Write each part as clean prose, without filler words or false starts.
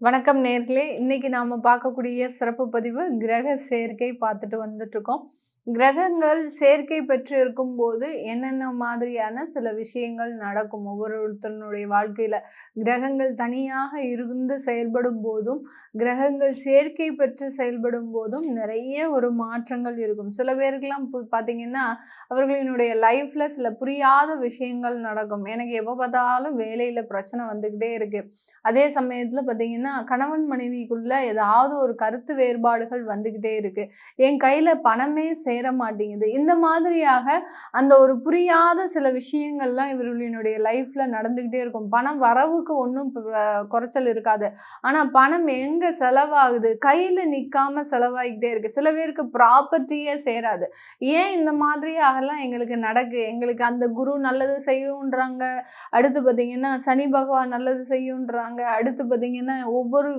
வணக்கம் நேர்களே. இன்னைக்கு நாம பார்க்கக்கூடிய சிறப்பு பதிவு கிரக சேர்க்கை பார்த்துட்டு வந்துட்டு இருக்கோம். கிரகங்கள் சேர்க்கை பெற்று இருக்கும்போது என்னென்ன மாதிரியான சில விஷயங்கள் நடக்கும் ஒவ்வொருத்தனுடைய வாழ்க்கையில. கிரகங்கள் தனியாக இருந்து செயல்படும் போதும், கிரகங்கள் சேர்க்கை பெற்று செயல்படும் போதும் நிறைய ஒரு மாற்றங்கள் இருக்கும். சில பேருக்கெல்லாம் பார்த்தீங்கன்னா, அவர்களினுடைய லைஃப்ல சில புரியாத விஷயங்கள் நடக்கும். எனக்கு எப்போ பார்த்தாலும் வேலையில பிரச்சனை வந்துக்கிட்டே இருக்கு. அதே சமயத்துல பார்த்தீங்கன்னா, கணவன் மனைவிக்குள்ள ஏதாவது ஒரு கருத்து வேறுபாடுகள் வந்துக்கிட்டே இருக்கு. என் கையில பணமே சேர மாட்டேங்குது. இந்த மாதிரியாக அந்த ஒரு புரியாத சில விஷயங்கள்லாம் இவர்களினுடைய லைஃப்ல நடந்துக்கிட்டே இருக்கும். பணம் வரவுக்கு ஒன்றும் குறைச்சல் இருக்காது. ஆனா பணம் எங்க செலவாகுது, கையில நிக்காம செலவாகிக்கிட்டே இருக்கு. சில பேருக்கு ப்ராப்பர்ட்டியே சேராது. ஏன் இந்த மாதிரியாகலாம் எங்களுக்கு நடக்கு? எங்களுக்கு அந்த குரு நல்லது செய்யுன்றாங்க. அடுத்து பார்த்தீங்கன்னா சனி பகவான் நல்லது செய்யுன்றாங்க. அடுத்து பார்த்தீங்கன்னா ஒவ்வொரு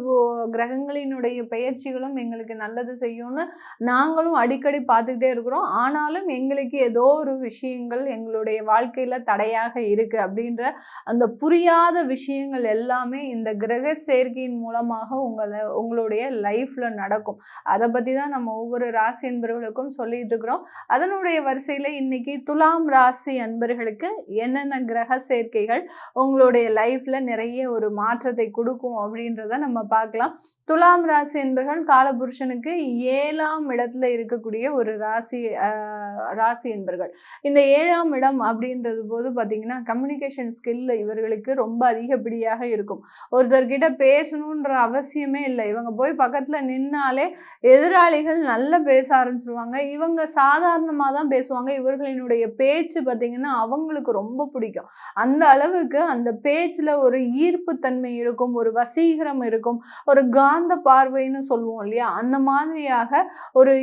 கிரகங்களினுடைய பெயர்ச்சிகளும் எங்களுக்கு நல்லது செய்யும்னு நாங்களும் அடிக்கடி பார்த்துக்கிட்டே இருக்கிறோம். ஆனாலும் எங்களுக்கு ஏதோ ஒரு விஷயங்கள் எங்களுடைய வாழ்க்கையில தடையாக இருக்கு அப்படின்ற அந்த புரியாத விஷயங்கள் எல்லாமே இந்த கிரக சேர்க்கையின் மூலமாக உங்களுடைய லைஃப்ல நடக்கும். அதை பத்தி தான் நம்ம ஒவ்வொரு ராசி அன்பர்களுக்கும் சொல்லிட்டு இருக்கிறோம். அதனுடைய வரிசையில இன்னைக்கு துலாம் ராசி அன்பர்களுக்கு என்னென்ன கிரக சேர்க்கைகள் உங்களுடைய லைஃப்ல நிறைய ஒரு மாற்றத்தை கொடுக்கும் அப்படின்றத நம்ம பார்க்கலாம். துலாம் ராசி என்பர்கள் காலபுருஷனுக்கு 7ஆம் இடத்துல இருக்கக்கூடிய ஒரு ராசி என்பர்கள். இந்த 7ஆம் இடம் அப்படின்றது போது பார்த்தீங்கன்னா, கம்யூனிகேஷன் ஸ்கில் இவர்களுக்கு ரொம்ப அதிகப்படியாக இருக்கும். ஒருத்தர்கிட்ட பேசணுன்ற அவசியமே இல்லை. இவங்க போய் பக்கத்துல நின்னாலே எதிராளிகள் நல்லா பேச ஆரம்பிச்சிருவாங்க. இவங்க சாதாரணமாக தான் பேசுவாங்க. இவர்களினுடைய பேச்சு பார்த்தீங்கன்னா அவங்களுக்கு ரொம்ப பிடிக்கும். அந்த அளவுக்கு அந்த பேச்சுல ஒரு ஈர்ப்புத்தன்மை இருக்கும், ஒரு வசீகரம் இருக்கும், ஒரு காந்த பார்வைன்னு சொல்லுவோம் இல்லையா, அந்த மாதிரியாக ஒரு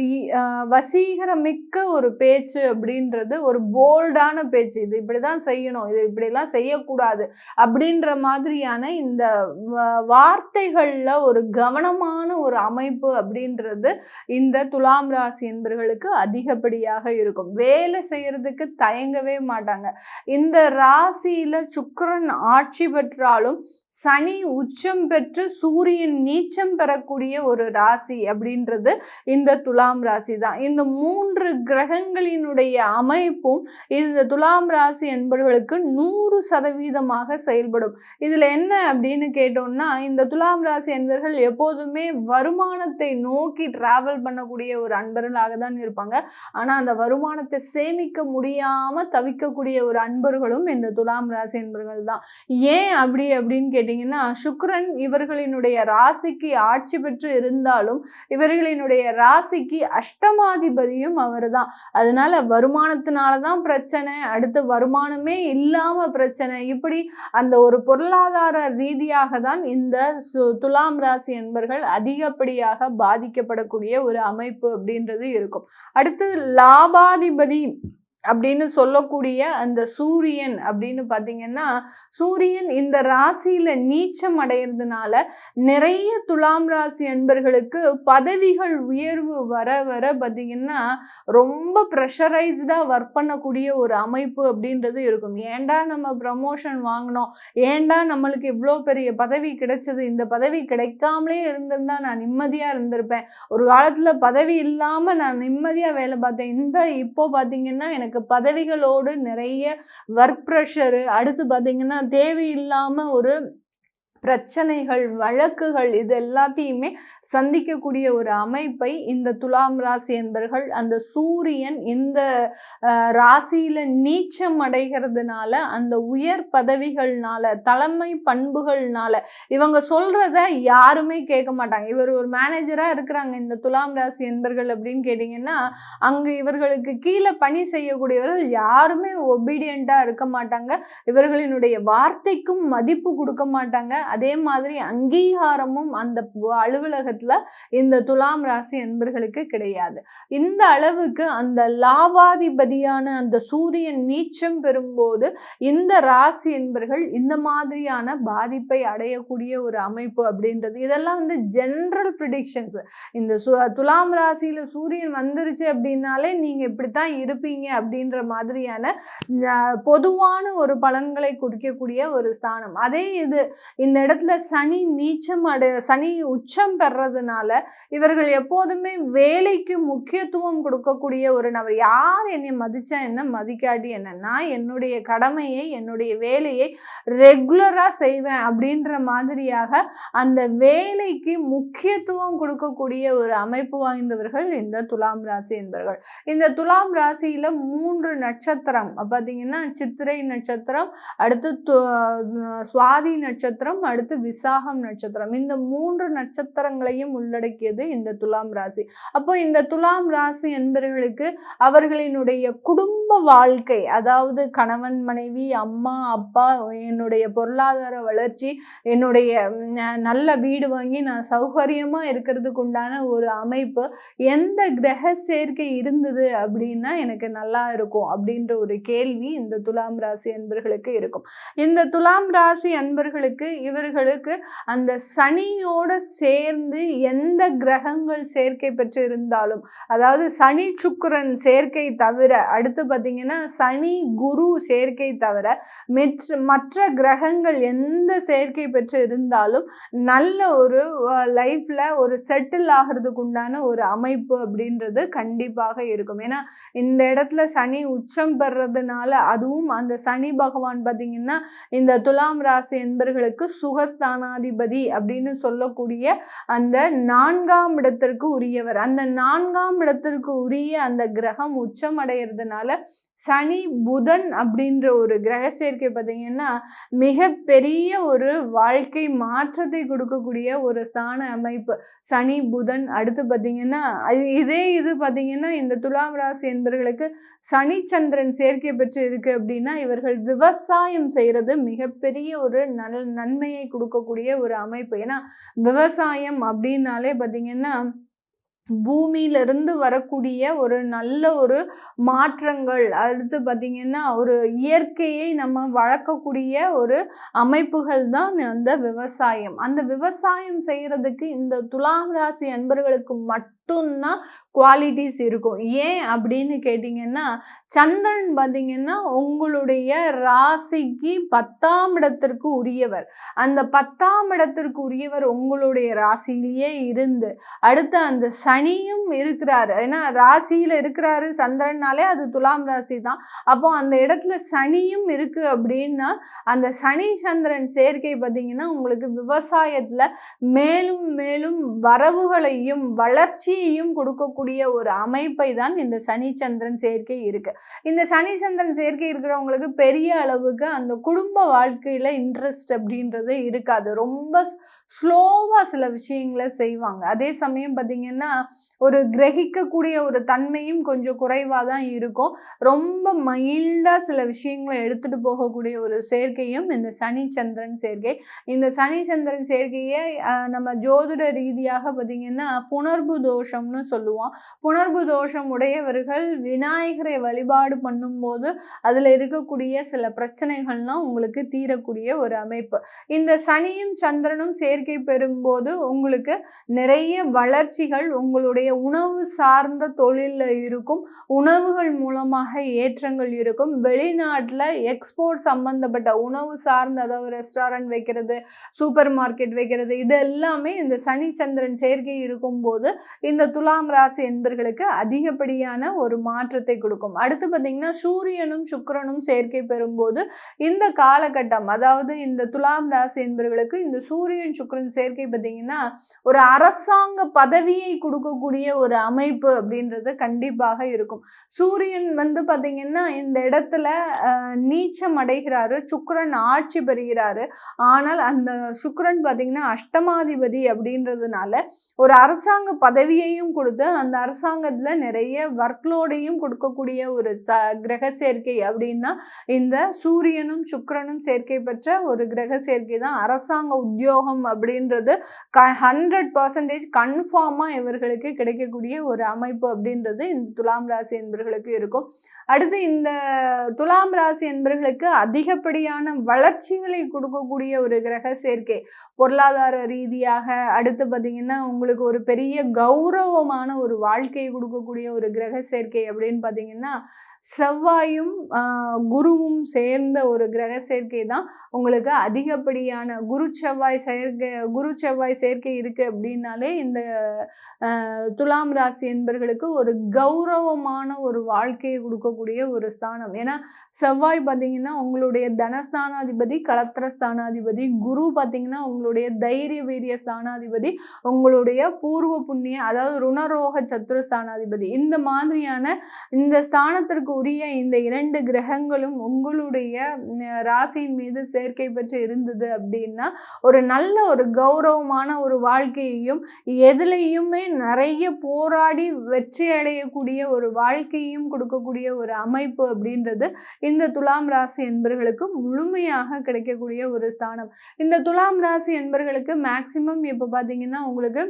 வசீகரமிக்க ஒரு பேச்சு அப்படின்றது ஒரு போல்டான பேச்சு. இது இப்படிதான் செய்யணும், இது இப்படிலாம் செய்யக்கூடாது அப்படின்ற மாதிரியான இந்த வார்த்தைகள்ல ஒரு கவனமான ஒரு அமைப்பு அப்படின்றது இந்த துலாம் ராசி என்பர்களுக்கு அதிகப்படியாக இருக்கும். வேலை செய்யறதுக்கு தயங்கவே மாட்டாங்க. இந்த ராசியில சுக்கிரன் ஆட்சி பெற்றாலும் சனி உச்சம் பெற்று சூரியன் நீச்சம் பெறக்கூடிய ஒரு ராசி அப்படின்றது இந்த துலாம் ராசி தான். இந்த 3 கிரகங்களினுடைய அமைப்பும் இந்த துலாம் ராசி என்பவர்களுக்கு 100% செயல்படும். இதுல என்ன அப்படின்னு கேட்டோம்னா, இந்த துலாம் ராசி என்பவர்கள் எப்போதுமே வருமானத்தை நோக்கி டிராவல் பண்ணக்கூடிய ஒரு அன்பர்களாக தான் இருப்பாங்க. ஆனா அந்த வருமானத்தை சேமிக்க முடியாம தவிக்கக்கூடிய ஒரு அன்பர்களும் இந்த துலாம் ராசி என்பவர்கள் தான். ஏன் அப்படின்னு கேட்டீங்கன்னா, சுக்கிரன் இவர்களினுடைய ராசிக்கு ஆட்சி பெற்று இருந்தாலும் இவர்களினுடைய ராசிக்கு அஷ்டமாதிபதியும் அவர் தான். அதனால வருமானத்தினாலதான் பிரச்சனை, அடுத்து வருமானமே இல்லாம பிரச்சனை, இப்படி அந்த ஒரு பொருளாதார ரீதியாக தான் இந்த துலாம் ராசி என்பர்கள் அதிகப்படியாக பாதிக்கப்படக்கூடிய ஒரு அமைப்பு அப்படின்றது இருக்கும். அடுத்து லாபாதிபதி அப்படின்னு சொல்லக்கூடிய அந்த சூரியன் அப்படின்னு பார்த்தீங்கன்னா, சூரியன் இந்த ராசியில நீச்சம் அடைகிறதுனால நிறைய துலாம் ராசி அன்பர்களுக்கு பதவிகள் உயர்வு வர வர பார்த்தீங்கன்னா ரொம்ப ப்ரெஷரைஸ்டா ஒர்க் பண்ணக்கூடிய ஒரு அமைப்பு அப்படின்றது இருக்கும். ஏன்டா நம்ம ப்ரமோஷன் வாங்கினோம், ஏன்டா நம்மளுக்கு இவ்வளோ பெரிய பதவி கிடைச்சது, இந்த பதவி கிடைக்காமலே இருந்திருந்தா நான் நிம்மதியா இருந்திருப்பேன், ஒரு காலத்துல பதவி இல்லாம நான் நிம்மதியா வேலை பார்த்தேன், இப்போ பார்த்தீங்கன்னா எனக்கு பதவிகளோடு நிறைய ஒர்க் ப்ரெஷரு, அடுத்து பார்த்தீங்கன்னா தேவையில்லாம ஒரு பிரச்சனைகள், வழக்குகள், இது எல்லாத்தையுமே சந்திக்கக்கூடிய ஒரு அமைப்பை இந்த துலாம் ராசி என்பர்கள் அந்த சூரியன் இந்த ராசியில நீச்சம் அடைகிறதுனால, அந்த உயர் பதவிகள்னால, தலைமை பண்புகள்னால, இவங்க சொல்றத யாருமே கேட்க மாட்டாங்க. இவர் ஒரு மேனேஜரா இருக்கிறாங்க இந்த துலாம் ராசி என்பர்கள் அப்படின்னு கேட்டீங்கன்னா, அங்க இவர்களுக்கு கீழே பணி செய்யக்கூடியவர்கள் யாருமே ஒபீடியண்டா இருக்க மாட்டாங்க. இவர்களினுடைய வார்த்தைக்கும் மதிப்பு கொடுக்க மாட்டாங்க. அதே மாதிரி அங்கீகாரமும் அந்த அலுவலகத்துல இந்த துலாம் ராசி என்பர்களுக்கு கிடையாது. இந்த அளவுக்கு அந்த லாபாதிபதியான அந்த சூரியன் நீச்சம் பெறும்போது இந்த ராசி என்பர்கள் இந்த மாதிரியான பாதிப்பை அடையக்கூடிய ஒரு அமைப்பு அப்படின்றது. இதெல்லாம் வந்து ஜெனரல் ப்ரிடிக்ஷன்ஸ். இந்த துலாம் ராசியில சூரியன் வந்துருச்சு அப்படின்னாலே நீங்க இப்படித்தான் இருப்பீங்க அப்படின்ற மாதிரியான பொதுவான ஒரு பலன்களை குறிக்கக்கூடிய ஒரு ஸ்தானம். அதே இது இந்த இடத்துல சனி உச்சம் பெறதுனால இவர்கள் எப்போதுமே வேலைக்கு முக்கியத்துவம் கொடுக்கக்கூடிய ஒரு நபர். யார் என்னை மதிச்சா என்ன, மதிக்காட்டி என்ன, நான் என்னுடைய கடமையை, என்னுடைய வேலையை ரெகுலரா செய்வேன் அப்படின்ற மாதிரியாக அந்த வேலைக்கு முக்கியத்துவம் கொடுக்கக்கூடிய ஒரு அமைப்பு வாய்ந்தவர்கள் இந்த துலாம் ராசி என்பவர்கள். இந்த துலாம் ராசியில 3 நட்சத்திரம் பார்த்தீங்கன்னா, சித்திரை நட்சத்திரம், அடுத்து சுவாதி நட்சத்திரம், அடுத்து விசாகம் நட்சத்திரம். இந்த 3 நட்சத்திரங்களையும் உள்ளடக்கியது இந்த துலாம் ராசி. அப்போ இந்த துலாம் ராசி என்பவர்களுக்கு அவர்களினுடைய குடும்ப வாழ்க்கை, அதாவது கணவன் மனைவி, அம்மா அப்பா, என்னுடைய பொருளாதார வளர்ச்சி, என்னுடைய நல்ல வீடு வாங்கி நான் சௌகரியமா இருக்கிறதுக்கு உண்டான ஒரு அமைப்பு, எந்த கிரக சேர்க்கை இருந்தது அப்படின்னா எனக்கு நல்லா இருக்கும் அப்படின்ற ஒரு கேள்வி இந்த துலாம் ராசி அன்பர்களுக்கு இருக்கும். இந்த துலாம் ராசி அன்பர்களுக்கு இவர்களுக்கு அந்த சனியோட சேர்ந்து எந்த கிரகங்கள் சேர்க்கை பெற்று இருந்தாலும், அதாவது சனி சுக்கிரன் சேர்க்கை தவிர, அடுத்து பார்த்தீங்கன்னா சனி குரு சேர்க்கை தவிர மற்ற கிரகங்கள் எந்த சேர்க்கை பெற்று இருந்தாலும் நல்ல ஒரு லைஃப்ல ஒரு செட்டில் ஆகிறதுக்கு உண்டான ஒரு அமைப்பு அப்படின்றது கண்டிப்பாக இருக்கும். ஏன்னா இந்த இடத்துல சனி உச்சம் பெறதுனால, அதுவும் அந்த சனி பகவான் பார்த்தீங்கன்னா இந்த துலாம் ராசி என்பர்களுக்கு சுகஸ்தானாதிபதி அப்படின்னு சொல்லக்கூடிய அந்த 4ஆம் இடத்திற்கு உரியவர். அந்த 4ஆம் இடத்திற்கு உரிய அந்த கிரகம் உச்சம் அடைகிறதுனால சனி புதன் அப்படின்ற ஒரு கிரக சேர்க்கை பார்த்தீங்கன்னா மிகப்பெரிய ஒரு வாழ்க்கை மாற்றத்தை கொடுக்கக்கூடிய ஒரு ஸ்தான அமைப்பு சனி புதன். அடுத்து பார்த்தீங்கன்னா இது பார்த்தீங்கன்னா இந்த துலாம் ராசி என்பவர்களுக்கு சனி சந்திரன் சேர்க்கை பெற்று இருக்கு அப்படின்னா இவர்கள் விவசாயம் செய்யறது மிகப்பெரிய ஒரு நன்மையை கொடுக்கக்கூடிய ஒரு அமைப்பு. ஏன்னா விவசாயம் அப்படின்னாலே பார்த்தீங்கன்னா பூமியிலிருந்து வரக்கூடிய ஒரு நல்ல ஒரு மாற்றங்கள், அடுத்து பார்த்தீங்கன்னா ஒரு இயற்கையை நம்ம வளர்க்கக்கூடிய ஒரு அமைப்புகள் தான் அந்த விவசாயம். அந்த விவசாயம் செய்யறதுக்கு இந்த துலாம் ராசி அன்பர்களுக்கு மட்டும்தான் குவாலிட்டிஸ் இருக்கும். ஏன் அப்படின்னு கேட்டிங்கன்னா, சந்திரன் பார்த்தீங்கன்னா உங்களுடைய ராசிக்கு 10ஆம் இடத்திற்கு உரியவர். அந்த 10ஆம் இடத்திற்கு உரியவர் உங்களுடைய ராசியிலேயே இருந்து, அடுத்து அந்த சனியும் இருக்கிறாரு. ஏன்னா ராசியில இருக்கிறாரு சந்திரனாலே அது துலாம் ராசி தான். அப்போ அந்த இடத்துல சனியும் இருக்கு அப்படின்னா அந்த சனி சந்திரன் சேர்க்கை பார்த்தீங்கன்னா உங்களுக்கு விவசாயத்துல மேலும் மேலும் வரவுகளையும் வளர்ச்சியையும் கொடுக்கக்கூடிய ஒரு அமைப்பை தான் இந்த சனி சந்திரன் சேர்க்கை இருக்கு. இந்த சனி சந்திரன் சேர்க்கை இருக்கிறவங்களுக்கு பெரிய அளவுக்கு அந்த குடும்ப வாழ்க்கையில இன்ட்ரெஸ்ட் அப்படின்றது இருக்காது. ரொம்ப ஸ்லோவா சில விஷயங்களை செய்வாங்க. அதே சமயம் பார்த்தீங்கன்னா ஒரு கிரகிக்கக்கூடிய ஒரு தன்மையும் கொஞ்சம் குறைவாக தான் இருக்கும். ரொம்ப மைல்டா சில விஷயங்களை எடுத்துட்டு போகக்கூடிய ஒரு சேர்க்கையும் இந்த சனி சந்திரன் சேர்க்கை. இந்த சனி சந்திரன் சேர்க்கையை நம்ம ஜோதிட ரீதியாக பார்த்தீங்கன்னா புணர்வு தோஷம்னு சொல்லுவோம். புணர்வு தோஷம் உடையவர்கள் விநாயகரை வழிபாடு பண்ணும்போது அதுல இருக்கக்கூடிய சில பிரச்சனைகள்லாம் உங்களுக்கு தீரக்கூடிய ஒரு அமைப்பு. இந்த சனியும் சந்திரனும் சேர்க்கை பெறும்போது உங்களுக்கு நிறைய வளர்ச்சிகள் உங்களுடைய உணவு சார்ந்த தொழில்ல இருக்கும். உணவுகள் மூலமாக ஏற்றங்கள் இருக்கும். வெளிநாட்டுல எக்ஸ்போர்ட் சம்பந்தப்பட்ட உணவு சார்ந்த, அதாவது ரெஸ்டாரண்ட் வைக்கிறது, சூப்பர் மார்க்கெட் வைக்கிறது, இது எல்லாமே இந்த சனி சந்திரன் சேர்க்கை இருக்கும்போது இந்த துலாம் ராசி என்பர்களுக்கு அதிகப்படியான ஒரு மாற்றத்தை கொடுக்கும். அடுத்து பார்த்தீங்கன்னா சூரியனும் சுக்கிரனும் சேர்க்கை பெறும்போது இந்த காலகட்டம், அதாவது இந்த துலாம் ராசி என்பவர்களுக்கு இந்த சூரியன் சுக்கிரன் சேர்க்கை பார்த்தீங்கன்னா ஒரு அரசாங்க பதவியை கொடுக்கக்கூடிய ஒரு அமைப்பு அப்படின்றது கண்டிப்பாக இருக்கும். சூரியன் பார்த்தீங்கன்னா இந்த இடத்துல நீச்சம் அடைகிறாரு, சுக்கிரன் ஆட்சி பெறுகிறாரு. ஆனால் அந்த சுக்கிரன் பார்த்தீங்கன்னா அஷ்டமாதிபதி அப்படின்றதுனால ஒரு அரசாங்க பதவியையும் கொடுத்து அந்த அரசாங்கத்துல நிறைய ஒர்க்லோடையும் கொடுக்கக்கூடிய ஒரு கிரக சேர்க்கை அப்படின்னா இந்த சூரியனும் சுக்கிரனும் சேர்க்கை பெற்ற ஒரு கிரக சேர்க்கை தான். அரசாங்க உத்தியோகம் அப்படின்றது 100% கன்ஃபார்மா இவர்களுக்கு கிடைக்கக்கூடிய ஒரு அமைப்பு அப்படின்றது இந்த துலாம் ராசி என்பவர்களுக்கு இருக்கும். அடுத்து இந்த துலாம் ராசி என்பவர்களுக்கு அதிகப்படியான வளர்ச்சிகளை கொடுக்கக்கூடிய ஒரு கிரக சேர்க்கை பொருளாதார ரீதியாக. அடுத்து பார்த்தீங்கன்னா உங்களுக்கு ஒரு பெரிய கௌரவ கௌரவமான ஒரு வாழ்க்கையை கொடுக்கக்கூடிய ஒரு கிரக சேர்க்கை அப்படின்னு பார்த்தீங்கன்னா, செவ்வாயும் குருவும் சேர்ந்த ஒரு கிரக சேர்க்கை தான் உங்களுக்கு அதிகப்படியான குரு செவ்வாய் சேர்க்கை இருக்கு அப்படின்னாலே இந்த துலாம் ராசி என்பர்களுக்கு ஒரு கௌரவமான ஒரு வாழ்க்கையை கொடுக்கக்கூடிய ஒரு ஸ்தானம். ஏன்னா செவ்வாய் பார்த்தீங்கன்னா உங்களுடைய தனஸ்தானாதிபதி, களத்திர ஸ்தானாதிபதி. குரு பார்த்தீங்கன்னா உங்களுடைய தைரிய வீரிய ஸ்தானாதிபதி, உங்களுடைய பூர்வ புண்ணிய அதாவது ருணரோக சத்துரு ஸ்தானாதிபதி. இந்த மாதிரியான இந்த ஸ்தானத்திற்கு உரிய இந்த 2 கிரகங்களும் உங்களுடைய ராசியின் மீது சேர்க்கை பெற்று இருந்தது அப்படின்னா ஒரு நல்ல ஒரு கௌரவமான ஒரு வாழ்க்கையையும், எதுலையுமே நிறைய போராடி வெற்றி அடையக்கூடிய ஒரு வாழ்க்கையும் கொடுக்கக்கூடிய ஒரு அமைப்பு அப்படின்றது இந்த துலாம் ராசி என்பர்களுக்கு முழுமையாக கிடைக்கக்கூடிய ஒரு ஸ்தானம். இந்த துலாம் ராசி என்பர்களுக்கு மேக்சிமம் இப்போ பார்த்தீங்கன்னா உங்களுக்கு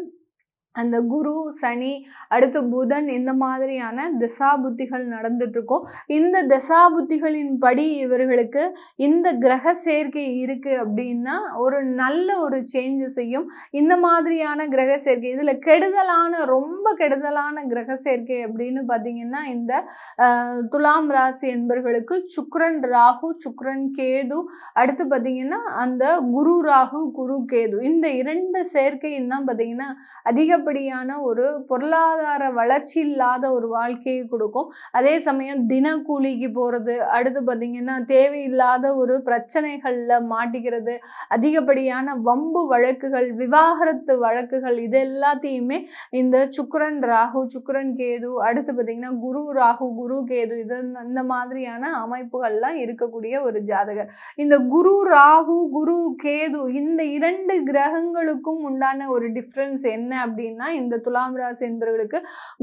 அந்த குரு, சனி, அடுத்து புதன் இந்த மாதிரியான திசாபுத்திகள் நடந்துட்டு இருக்கும். இந்த திசாபுத்திகளின் படி இவர்களுக்கு இந்த கிரக சேர்க்கை இருக்கு அப்படின்னா ஒரு நல்ல ஒரு சேஞ்சஸையும் இந்த மாதிரியான கிரக சேர்க்கை இதில் ரொம்ப கெடுதலான கிரக சேர்க்கை அப்படின்னு பார்த்தீங்கன்னா இந்த துலாம் ராசி என்பர்களுக்கு சுக்கிரன் ராகு, சுக்கிரன் கேது, அடுத்து பார்த்தீங்கன்னா அந்த குரு ராகு, குரு கேது இந்த 2 சேர்க்கையும் தான் பார்த்தீங்கன்னா அதிகப்படியான ஒரு பொருளாதார வளர்ச்சி இல்லாத ஒரு வாழ்க்கையை கொடுக்கும். அதே சமயம் தினக்கூலிக்கு போறது, அடுத்து பார்த்தீங்கன்னா தேவையில்லாத ஒரு பிரச்சனைகள்ல மாட்டிக்கிறது, அதிகப்படியான வம்பு வழக்குகள், விவாகரத்து வழக்குகள், இது எல்லாத்தையுமே இந்த சுக்கிரன் ராகு, சுக்கிரன் கேது, அடுத்து பார்த்தீங்கன்னா குரு ராகு, குரு கேது இது இந்த மாதிரியான அமைப்புகள்லாம் இருக்கக்கூடிய ஒரு ஜாதகர். இந்த குரு ராகு, குரு கேது இந்த 2 கிரகங்களுக்கும் உண்டான ஒரு டிஃப்ரென்ஸ் என்ன அப்படின்னா இந்த துலாம் ராசி என்பவர்களுக்கு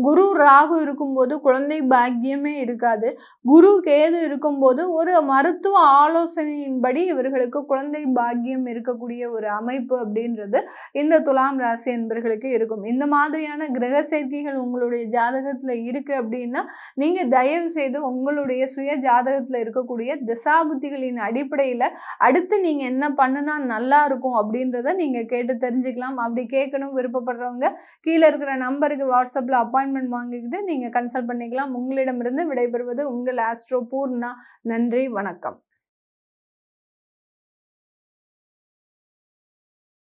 குரு ராகு இருக்கும்போது குழந்தை பாக்கியமே இருக்காது. குரு கேது இருக்கும்போது ஒரு மருத்துவ ஆலோசனையின்படி இவர்களுக்கு குழந்தை பாக்கியம் இருக்கக்கூடிய ஒரு அமைப்பு அப்படின்றது இந்த துலாம் ராசி என்பவர்களுக்கு இருக்கும். இந்த மாதிரியான கிரக சேர்க்கைகள் உங்களுடைய ஜாதகத்துல இருக்கு அப்படின்னா நீங்க தயவு செய்து உங்களுடைய சுய ஜாதகத்துல இருக்கக்கூடிய திசாபுத்திகளின் அடிப்படையில அடுத்து நீங்க என்ன பண்ணுனா நல்லா இருக்கும் அப்படின்றத நீங்க கேட்டு தெரிஞ்சுக்கலாம். அப்படி கேட்கணும் விருப்பப்படுறவங்க கீழே இருக்கிற நம்பருக்கு வாட்ஸ்அப்பில் அப்பாயின்மெண்ட் வாங்கிக்கிட்டு நீங்கள் கன்சல்ட் பண்ணிக்கலாம். உங்களிடமிருந்து விடைபெறுவது உங்கள் ஆஸ்ட்ரோ பூர்ணா. நன்றி, வணக்கம்.